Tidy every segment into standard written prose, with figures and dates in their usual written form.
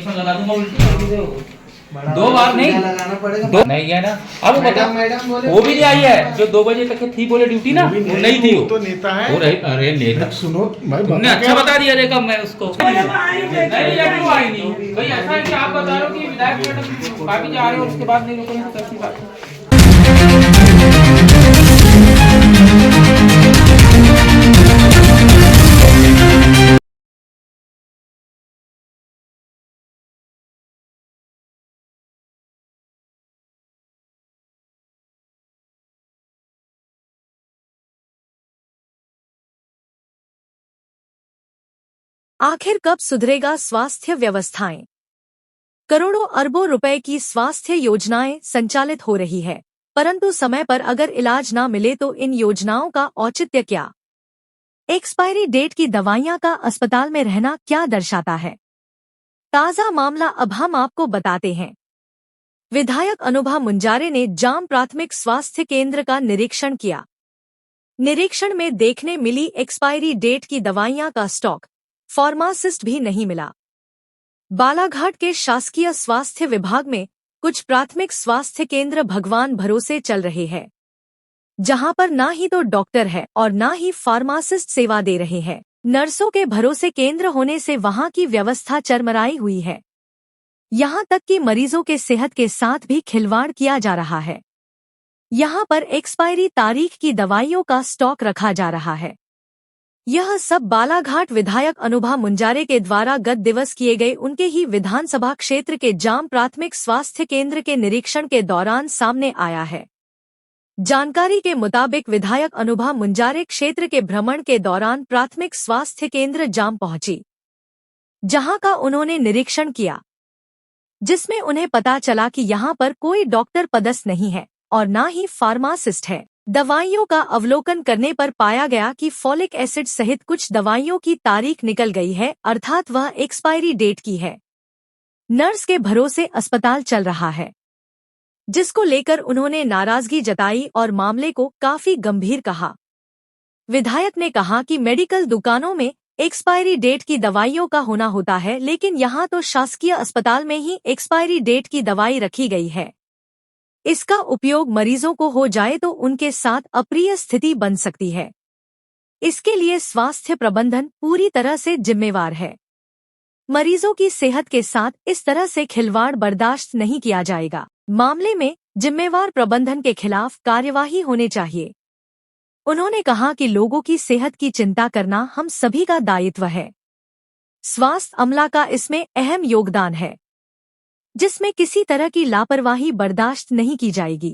लगा दूंगा उल्टी। दो बार नहीं लगाना पड़ेगा, दो नहीं है ना। अब वो बता, वो भी नहीं आई है जो 2 बजे तक थी बोले ड्यूटी ना, वो नहीं थी। वो तो नेता है, वो रही। अरे नेता सुनो, तुमने अच्छा बता दिया। देखा मैं उसको नहीं आई नहीं भाई। ऐसा है कि आप बता रहे हो कि विधायक मैडम काफी जा रहे हो, उसके बाद नहीं रुकेंगे तो कैसी बात है। आखिर कब सुधरेगा स्वास्थ्य व्यवस्थाएं? करोड़ों अरबों रुपए की स्वास्थ्य योजनाएं संचालित हो रही है, परंतु समय पर अगर इलाज ना मिले तो इन योजनाओं का औचित्य क्या? एक्सपायरी डेट की दवाइयां का अस्पताल में रहना क्या दर्शाता है? ताजा मामला अब हम आपको बताते हैं। विधायक अनुभा मुंजारे ने जाम प्राथमिक स्वास्थ्य केंद्र का निरीक्षण किया। निरीक्षण में देखने मिली एक्सपायरी डेट की दवाइयां का स्टॉक, फार्मासिस्ट भी नहीं मिला। बालाघाट के शासकीय स्वास्थ्य विभाग में कुछ प्राथमिक स्वास्थ्य केंद्र भगवान भरोसे चल रहे हैं, जहां पर ना ही तो डॉक्टर है और ना ही फार्मासिस्ट सेवा दे रहे हैं। नर्सों के भरोसे केंद्र होने से वहां की व्यवस्था चरमराई हुई है। यहां तक कि मरीजों के सेहत के साथ भी खिलवाड़ किया जा रहा है। यहां पर एक्सपायरी तारीख की दवाइयों का स्टॉक रखा जा रहा है। यह सब बालाघाट विधायक अनुभा मुंजारे के द्वारा गत दिवस किए गए उनके ही विधानसभा क्षेत्र के जाम प्राथमिक स्वास्थ्य केंद्र के निरीक्षण के दौरान सामने आया है। जानकारी के मुताबिक विधायक अनुभा मुंजारे क्षेत्र के भ्रमण के दौरान प्राथमिक स्वास्थ्य केंद्र जाम पहुंची, जहां का उन्होंने निरीक्षण किया, जिसमें उन्हें पता चला कि यहां पर कोई डॉक्टर पदस्थ नहीं है और ना ही फार्मासिस्ट है। दवाइयों का अवलोकन करने पर पाया गया कि फॉलिक एसिड सहित कुछ दवाइयों की तारीख निकल गई है, अर्थात वह एक्सपायरी डेट की है। नर्स के भरोसे अस्पताल चल रहा है, जिसको लेकर उन्होंने नाराजगी जताई और मामले को काफी गंभीर कहा। विधायक ने कहा कि मेडिकल दुकानों में एक्सपायरी डेट की दवाइयों का होना होता है, लेकिन यहाँ तो शासकीय अस्पताल में ही एक्सपायरी डेट की दवाई रखी गई है। इसका उपयोग मरीजों को हो जाए तो उनके साथ अप्रिय स्थिति बन सकती है। इसके लिए स्वास्थ्य प्रबंधन पूरी तरह से जिम्मेवार है। मरीजों की सेहत के साथ इस तरह से खिलवाड़ बर्दाश्त नहीं किया जाएगा। मामले में जिम्मेवार प्रबंधन के खिलाफ कार्यवाही होने चाहिए। उन्होंने कहा कि लोगों की सेहत की चिंता करना हम सभी का दायित्व है। स्वास्थ्य अमला का इसमें अहम योगदान है, जिसमें किसी तरह की लापरवाही बर्दाश्त नहीं की जाएगी।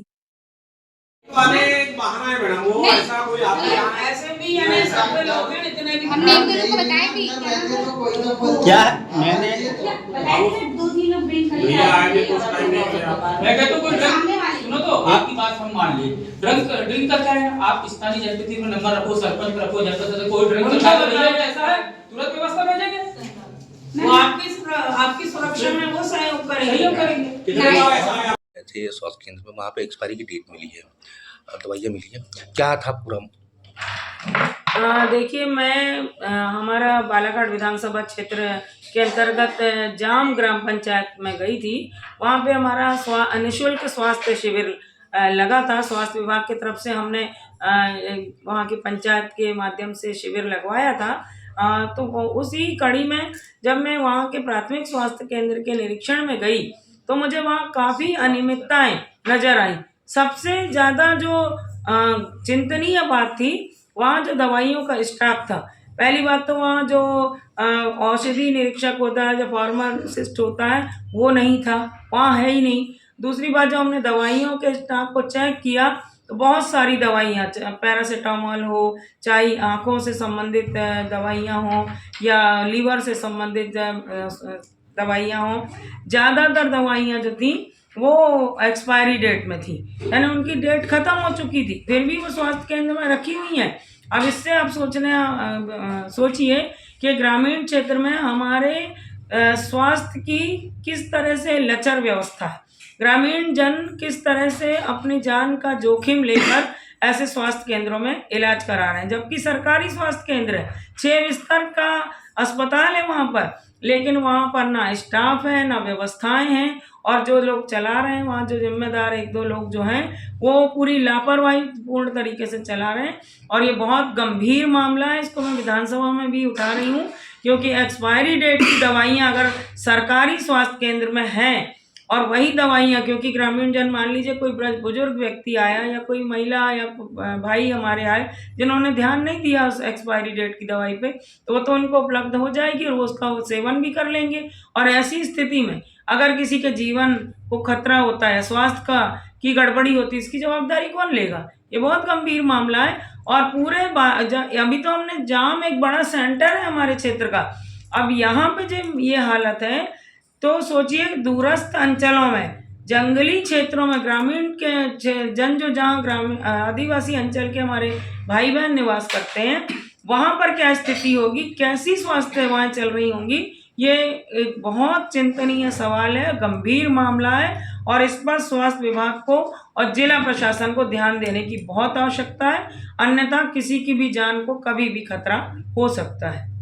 एक बहाना है मैडम, वो ऐसा कोई ऐसे भी है, सब लोग हैं, इतने भी हमने एक दूसरे को बताया भी क्या मैंने 2-3 लोग ड्रिंक करके भैया आगे कुछ टाइम नहीं किया। मैं कहता हूँ कोई ड्रग्स, सुनो तो आपकी बात हम मान लिए। ड्रग्स ड्रिंक करता है, आप स्थानीय जनप्रतिनिधि को नंबर रखो, सरपंच रखो, जनप्रतिनिधि कोई ड्रिंक करता है तो भैया ऐसा है तुरंत व्यवस्था भेजेंगे। वो आपकी सुरक्षा में वो सहयोग करेंगे। ऐसे स्वास्थ्य केंद्र में वहाँ पे एक्सपायरी की डेट मिली है, दवाइयाँ मिली है, क्या था पूरा? देखिए, मैं हमारा बालाघाट विधानसभा क्षेत्र के अंतर्गत जाम ग्राम पंचायत में गई थी। वहाँ पे हमारा निःशुल्क स्वास्थ्य शिविर लगा था। स्वास्थ्य विभाग की तरफ से हमने वहाँ की पंचायत के माध्यम से शिविर लगवाया था। तो उसी कड़ी में जब मैं वहाँ के प्राथमिक स्वास्थ्य केंद्र के निरीक्षण में गई तो मुझे वहाँ काफ़ी अनियमितताएं नजर आई। सबसे ज़्यादा जो चिंतनीय बात थी, वहाँ जो दवाइयों का स्टॉक था। पहली बात तो वहाँ जो औषधि निरीक्षक होता है, जो फार्मासिस्ट होता है, वो नहीं था, वहाँ है ही नहीं। दूसरी बात, जो हमने दवाइयों के स्टॉक को चेक किया तो बहुत सारी दवाइयाँ, पैरासीटामोल हो, चाहे आँखों से संबंधित दवाइयाँ हों या लीवर से संबंधित दवाइयाँ हों, ज़्यादातर दवाइयाँ जो थी वो एक्सपायरी डेट में थी, यानी उनकी डेट ख़त्म हो चुकी थी, फिर भी वो स्वास्थ्य केंद्र में रखी हुई हैं। अब इससे आप सोचिए कि ग्रामीण क्षेत्र में हमारे स्वास्थ्य की किस तरह से लचर व्यवस्था है। ग्रामीण जन किस तरह से अपनी जान का जोखिम लेकर ऐसे स्वास्थ्य केंद्रों में इलाज करा रहे हैं। जबकि सरकारी स्वास्थ्य केंद्र है, 6 बिस्तर का अस्पताल है वहाँ पर, लेकिन वहाँ पर ना स्टाफ है ना व्यवस्थाएं हैं, और जो लोग चला रहे हैं वहाँ जो जिम्मेदार 1-2 लोग जो हैं वो पूरी लापरवाही पूर्ण तरीके से चला रहे हैं। और ये बहुत गंभीर मामला है, इसको मैं विधानसभा में भी उठा रही हूँ, क्योंकि एक्सपायरी डेट की दवाइयाँ अगर सरकारी स्वास्थ्य केंद्र में हैं और वही दवाइयाँ, क्योंकि ग्रामीण जन मान लीजिए कोई बुजुर्ग व्यक्ति आया या कोई महिला या भाई हमारे आए जिन्होंने ध्यान नहीं दिया उस एक्सपायरी डेट की दवाई पे, तो वो तो उनको उपलब्ध हो जाएगी और वो उसका सेवन भी कर लेंगे। और ऐसी स्थिति में अगर किसी के जीवन को खतरा होता है, स्वास्थ्य की गड़बड़ी होती है, इसकी जवाबदारी कौन लेगा? ये बहुत गंभीर मामला है। और पूरे अभी तो हमने जाम, एक बड़ा सेंटर है हमारे क्षेत्र का, अब यहाँ पे जो ये हालत है तो सोचिए दूरस्थ अंचलों में, जंगली क्षेत्रों में, ग्रामीण के जो जहाँ ग्रामीण आदिवासी अंचल के हमारे भाई बहन निवास करते हैं, वहाँ पर क्या स्थिति होगी, कैसी स्वास्थ्य सेवाएं चल रही होंगी, ये एक बहुत चिंतनीय सवाल है, गंभीर मामला है। और इस पर स्वास्थ्य विभाग को और जिला प्रशासन को ध्यान देने की बहुत आवश्यकता है, अन्यथा किसी की भी जान को कभी भी खतरा हो सकता है।